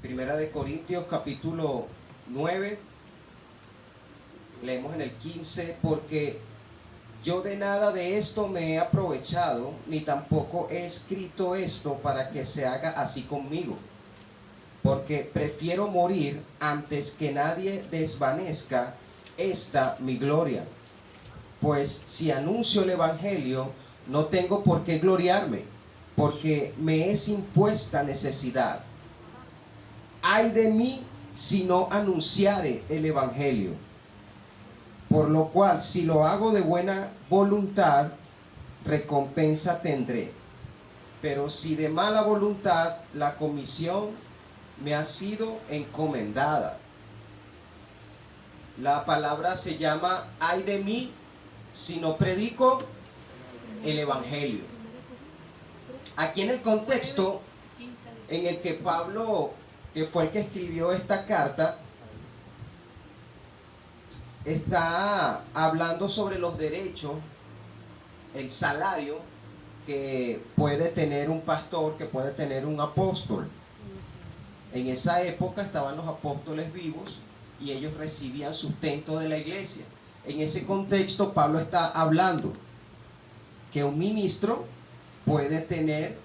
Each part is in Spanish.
Primera de Corintios capítulo 9, leemos en el 15, porque yo de nada de esto me he aprovechado, ni tampoco he escrito esto para que se haga así conmigo, porque prefiero morir antes que nadie desvanezca esta mi gloria. Pues si anuncio el Evangelio, no tengo por qué gloriarme, porque me es impuesta necesidad. Ay de mí si no anunciare el Evangelio. Por lo cual, si lo hago de buena voluntad, recompensa tendré. Pero si de mala voluntad, la comisión me ha sido encomendada. La palabra se llama ay de mí si no predico el Evangelio. Aquí en el contexto en el que Pablo, que fue el que escribió esta carta, está hablando sobre los derechos, el salario que puede tener un pastor, que puede tener un apóstol. En esa época estaban los apóstoles vivos y ellos recibían sustento de la iglesia. En ese contexto Pablo está hablando que un ministro puede tener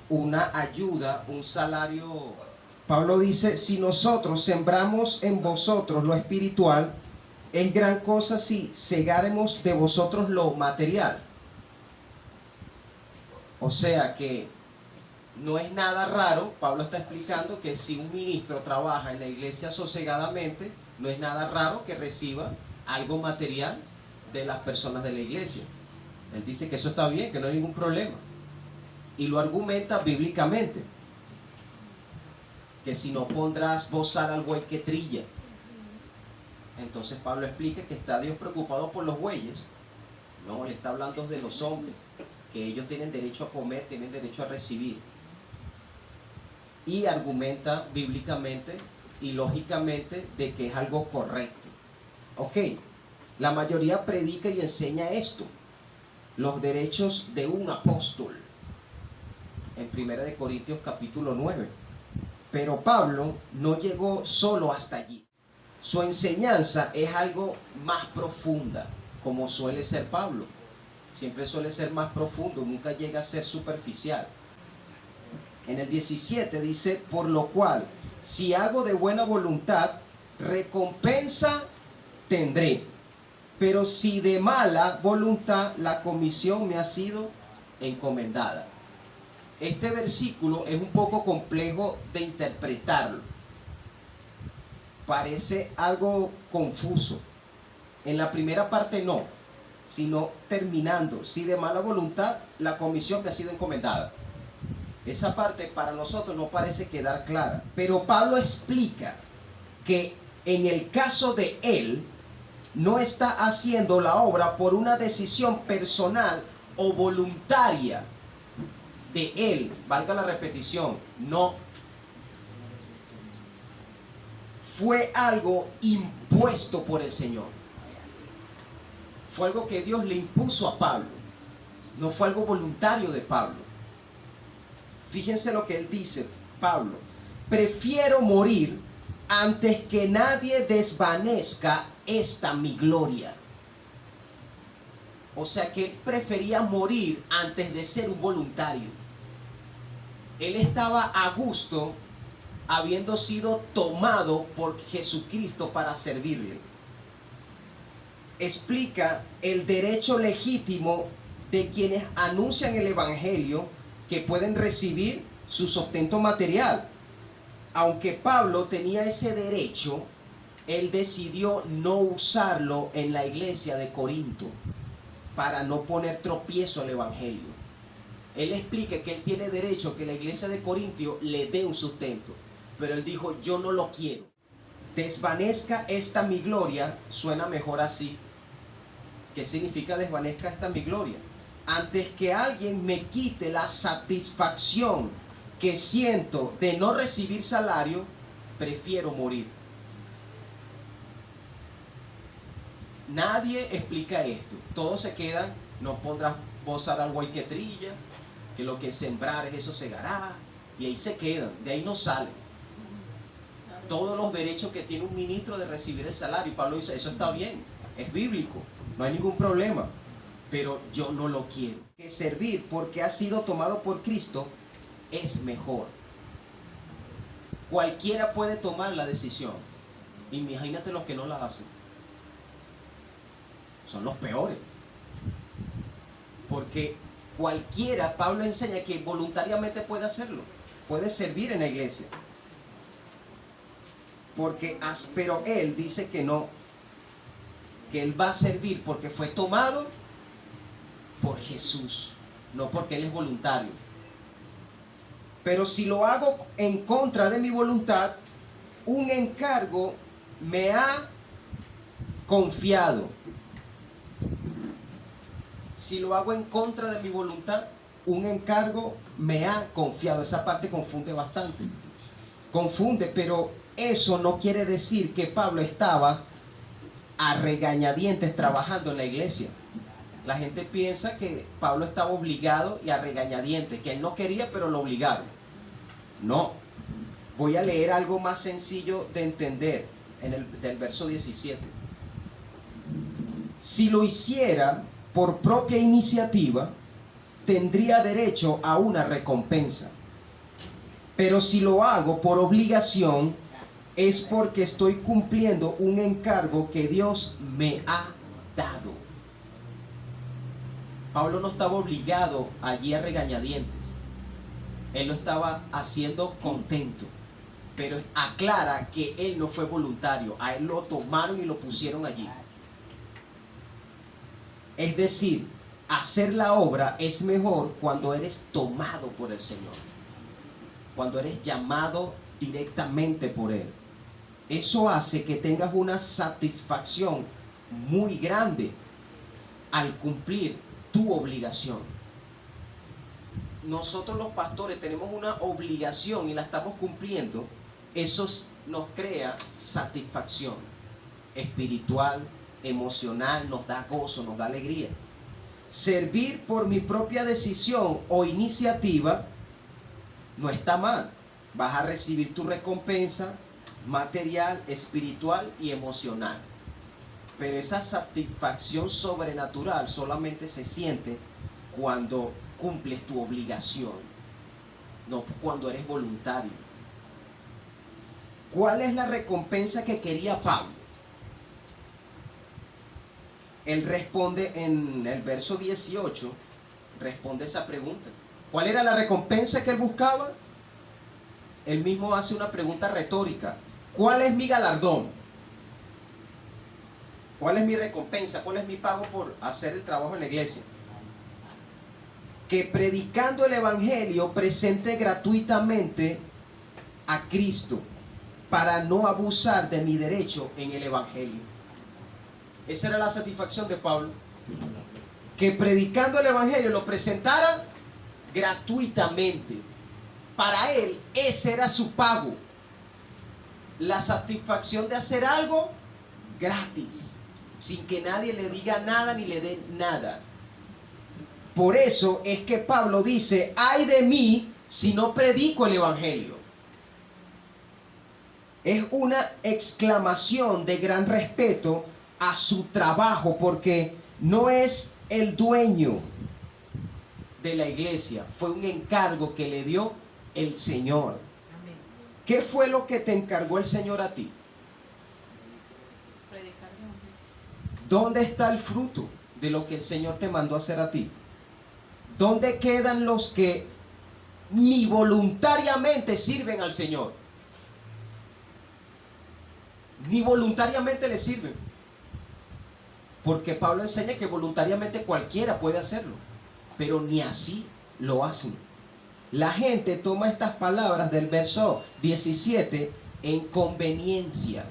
una ayuda, un salario. Pablo dice, si nosotros sembramos en vosotros lo espiritual, es gran cosa si segáremos de vosotros lo material. O sea que no es nada raro, Pablo está explicando que si un ministro trabaja en la iglesia sosegadamente, no es nada raro que reciba algo material de las personas de la iglesia. Él dice que eso está bien, que no hay ningún problema. Y lo argumenta bíblicamente. Que si no pondrás bozal al buey que trilla. Entonces Pablo explica que está Dios preocupado por los bueyes. No, le está hablando de los hombres, que ellos tienen derecho a comer, tienen derecho a recibir. Y argumenta bíblicamente y lógicamente de que es algo correcto. Ok, la mayoría predica y enseña esto, los derechos de un apóstol, en Primera de Corintios capítulo 9. Pero Pablo no llegó solo hasta allí. Su enseñanza es algo más profunda, como suele ser Pablo. Siempre suele ser más profundo, nunca llega a ser superficial. En el 17 dice, por lo cual, si hago de buena voluntad, recompensa tendré. Pero si de mala voluntad, la comisión me ha sido encomendada. Este versículo es un poco complejo de interpretarlo. Parece algo confuso. En la primera parte no, sino terminando. Si de mala voluntad, la comisión me ha sido encomendada. Esa parte para nosotros no parece quedar clara. Pero Pablo explica que en el caso de él, no está haciendo la obra por una decisión personal o voluntaria de él, valga la repetición, no. Fue algo impuesto por el Señor. Fue algo que Dios le impuso a Pablo. No fue algo voluntario de Pablo. Fíjense lo que él dice, Pablo. Prefiero morir antes que nadie desvanezca esta mi gloria. O sea que él prefería morir antes de ser un voluntario. Él estaba a gusto habiendo sido tomado por Jesucristo para servirle. Explica el derecho legítimo de quienes anuncian el Evangelio, que pueden recibir su sustento material. Aunque Pablo tenía ese derecho, él decidió no usarlo en la iglesia de Corinto para no poner tropiezo al Evangelio. Él explica que él tiene derecho a que la iglesia de Corintio le dé un sustento, pero él dijo, yo no lo quiero. Desvanezca esta mi gloria, suena mejor así. ¿Qué significa desvanezca esta mi gloria? Antes que alguien me quite la satisfacción que siento de no recibir salario, prefiero morir. Nadie explica esto. Todos se quedan, no pondrás bozal al buey que trilla, que lo que sembrares eso segará, Y ahí se quedan, de ahí no salen. Todos los derechos que tiene un ministro de recibir el salario. Y Pablo dice, eso está bien, es bíblico, no hay ningún problema. Pero yo no lo quiero. Que servir porque ha sido tomado por Cristo es mejor. Cualquiera puede tomar la decisión. Imagínate los que no la hacen. Son los peores. Porque cualquiera, Pablo enseña que voluntariamente puede hacerlo. Puede servir en la iglesia. Pero él dice que no. Que él va a servir porque fue tomado por Jesús. No porque él es voluntario. Pero si lo hago en contra de mi voluntad, un encargo me ha confiado. Si lo hago en contra de mi voluntad, un encargo me ha confiado. Esa parte confunde bastante. Confunde, pero eso no quiere decir que Pablo estaba a regañadientes trabajando en la iglesia. La gente piensa que Pablo estaba obligado y a regañadientes, que él no quería, pero lo obligaron. No. Voy a leer algo más sencillo de entender del verso 17. Si lo hiciera por propia iniciativa, tendría derecho a una recompensa. Pero si lo hago por obligación, es porque estoy cumpliendo un encargo que Dios me ha dado. Pablo no estaba obligado allí a regañadientes. Él lo estaba haciendo contento. Pero aclara que él no fue voluntario. A él lo tomaron y lo pusieron allí. Es decir, hacer la obra es mejor cuando eres tomado por el Señor. Cuando eres llamado directamente por Él. Eso hace que tengas una satisfacción muy grande al cumplir tu obligación. Nosotros los pastores tenemos una obligación y la estamos cumpliendo. Eso nos crea satisfacción espiritual, emocional, nos da gozo, nos da alegría. Servir por mi propia decisión o iniciativa no está mal. Vas a recibir tu recompensa material, espiritual y emocional. Pero esa satisfacción sobrenatural solamente se siente cuando cumples tu obligación, no cuando eres voluntario. ¿Cuál es la recompensa que quería Pablo? Él responde en el verso 18, responde esa pregunta. ¿Cuál era la recompensa que él buscaba? Él mismo hace una pregunta retórica. ¿Cuál es mi galardón? ¿Cuál es mi recompensa? ¿Cuál es mi pago por hacer el trabajo en la iglesia? Que predicando el evangelio presente gratuitamente a Cristo para no abusar de mi derecho en el evangelio. Esa era la satisfacción de Pablo. Que predicando el evangelio lo presentara gratuitamente. Para él ese era su pago. La satisfacción de hacer algo gratis, sin que nadie le diga nada ni le dé nada. Por eso es que Pablo dice, ay de mí si no predico el evangelio. Es una exclamación de gran respeto a su trabajo, porque no es el dueño de la iglesia, fue un encargo que le dio el Señor. Amén. ¿Qué fue lo que te encargó el Señor a ti? Predicar. ¿Dónde está el fruto de lo que el Señor te mandó a hacer a ti? ¿Dónde quedan los que ni voluntariamente sirven al Señor? Ni voluntariamente le sirven. Porque Pablo enseña que voluntariamente cualquiera puede hacerlo, pero ni así lo hacen. La gente toma estas palabras del verso 17 en conveniencia.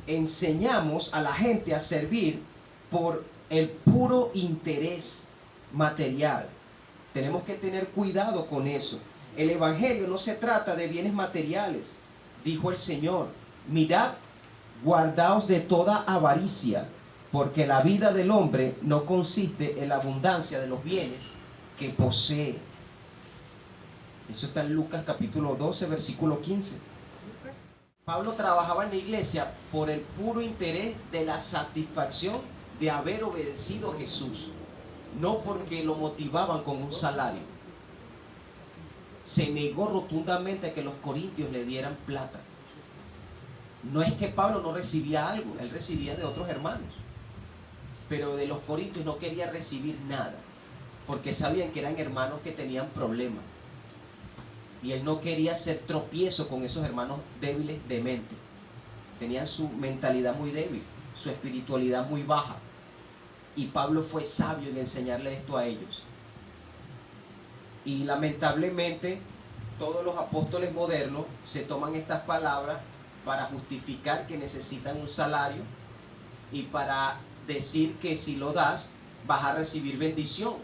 Enseñamos a la gente a servir por el puro interés material. Tenemos que tener cuidado con eso. El evangelio no se trata de bienes materiales. Dijo el Señor, mirad, guardaos de toda avaricia, porque la vida del hombre no consiste en la abundancia de los bienes que posee. Eso está en Lucas capítulo 12, versículo 15. Pablo trabajaba en la iglesia por el puro interés de la satisfacción de haber obedecido a Jesús, no porque lo motivaban con un salario. Se negó rotundamente a que los corintios le dieran plata. No es que Pablo no recibía algo, él recibía de otros hermanos, pero de los corintios no quería recibir nada, porque sabían que eran hermanos que tenían problemas. Y él no quería hacer tropiezo con esos hermanos débiles de mente. Tenían su mentalidad muy débil, su espiritualidad muy baja. Y Pablo fue sabio en enseñarle esto a ellos. Y lamentablemente todos los apóstoles modernos se toman estas palabras para justificar que necesitan un salario y para decir que si lo das vas a recibir bendición,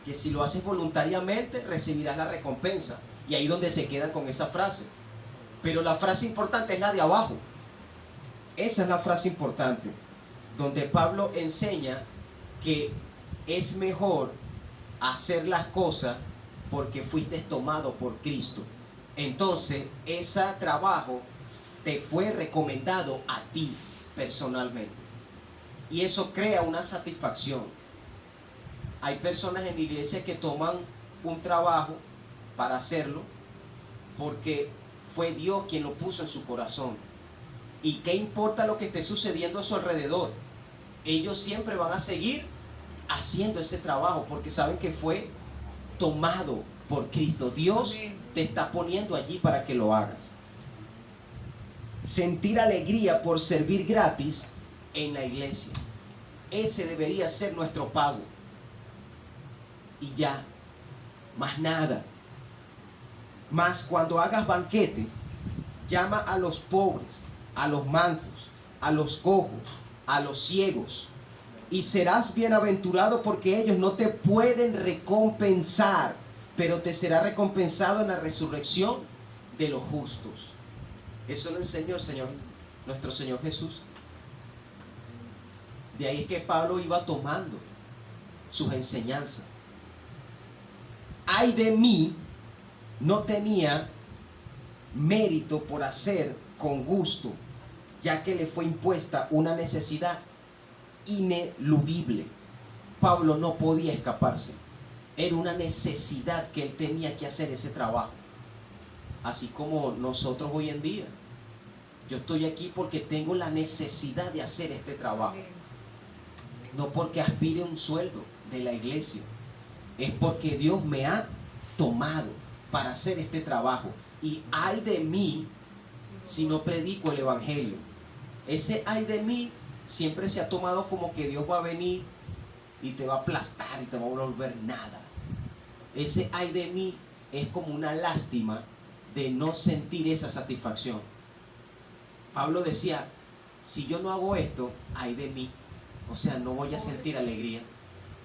que si lo haces voluntariamente recibirás la recompensa. Y ahí donde se quedan con esa frase. Pero la frase importante es la de abajo. Esa es la frase importante, donde Pablo enseña que es mejor hacer las cosas porque fuiste tomado por Cristo. Entonces ese trabajo te fue recomendado a ti personalmente, y eso crea una satisfacción. Hay personas en la iglesia que toman un trabajo para hacerlo porque fue Dios quien lo puso en su corazón. ¿Y qué importa lo que esté sucediendo a su alrededor? Ellos siempre van a seguir haciendo ese trabajo porque saben que fue tomado por Cristo. Dios te está poniendo allí para que lo hagas. Sentir alegría por servir gratis en la iglesia. Ese debería ser nuestro pago. Y ya, más nada. Más cuando hagas banquete, llama a los pobres, a los mancos, a los cojos, a los ciegos, y serás bienaventurado porque ellos no te pueden recompensar, pero te será recompensado en la resurrección de los justos. Eso lo enseñó el Señor, nuestro Señor Jesús. De ahí es que Pablo iba tomando sus enseñanzas. Ay de mí, no tenía mérito por hacer con gusto, ya que le fue impuesta una necesidad ineludible. Pablo no podía escaparse. Era una necesidad que él tenía que hacer ese trabajo. Así como nosotros hoy en día. Yo estoy aquí porque tengo la necesidad de hacer este trabajo. No porque aspire a un sueldo de la iglesia. Es porque Dios me ha tomado para hacer este trabajo. Y ay de mí si no predico el evangelio. Ese ay de mí siempre se ha tomado como que Dios va a venir y te va a aplastar y te va a volver nada. Ese ay de mí es como una lástima de no sentir esa satisfacción. Pablo decía, si yo no hago esto, ay de mí. O sea, no voy a sentir alegría,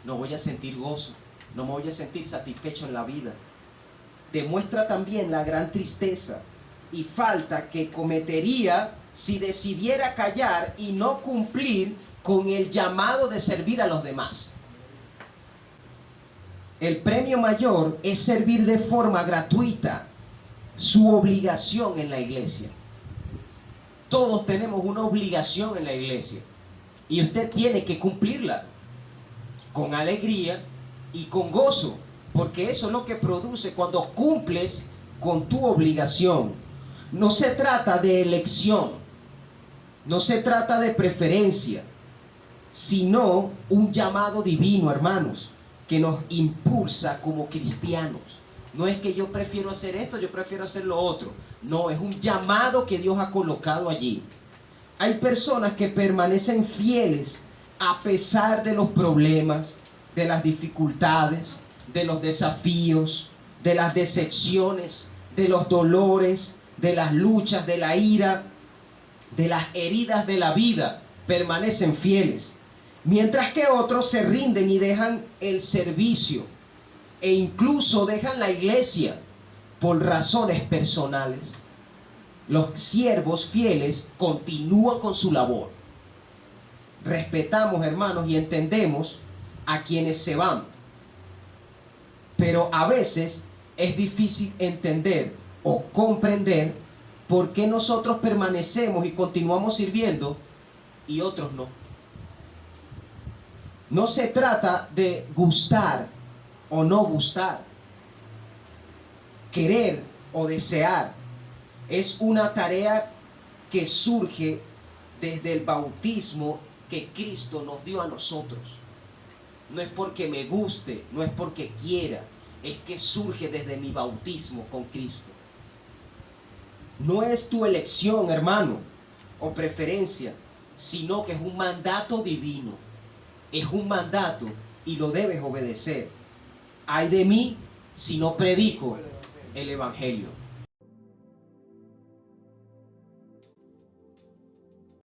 no voy a sentir gozo, no me voy a sentir satisfecho en la vida. Demuestra también la gran tristeza y falta que cometería si decidiera callar y no cumplir con el llamado de servir a los demás. El premio mayor es servir de forma gratuita, su obligación en la iglesia. Todos tenemos una obligación en la iglesia y usted tiene que cumplirla con alegría y con gozo, porque eso es lo que produce cuando cumples con tu obligación. No se trata de elección, no se trata de preferencia, sino un llamado divino, hermanos, que nos impulsa como cristianos. No es que yo prefiero hacer esto, yo prefiero hacer lo otro. No, es un llamado que Dios ha colocado allí. Hay personas que permanecen fieles a pesar de los problemas, de las dificultades, de los desafíos, de las decepciones, de los dolores, de las luchas, de la ira, de las heridas de la vida. Permanecen fieles. Mientras que otros se rinden y dejan el servicio e incluso dejan la iglesia por razones personales. Los siervos fieles continúan con su labor. Respetamos, hermanos, y entendemos a quienes se van, pero a veces es difícil entender o comprender por qué nosotros permanecemos y continuamos sirviendo y otros no. No se trata de gustar o no gustar, querer o desear. Es una tarea que surge desde el bautismo que Cristo nos dio a nosotros. No es porque me guste, no es porque quiera, es que surge desde mi bautismo con Cristo. No es tu elección, hermano, o preferencia, sino que es un mandato divino. Es un mandato y lo debes obedecer. Ay de mí si no predico el Evangelio.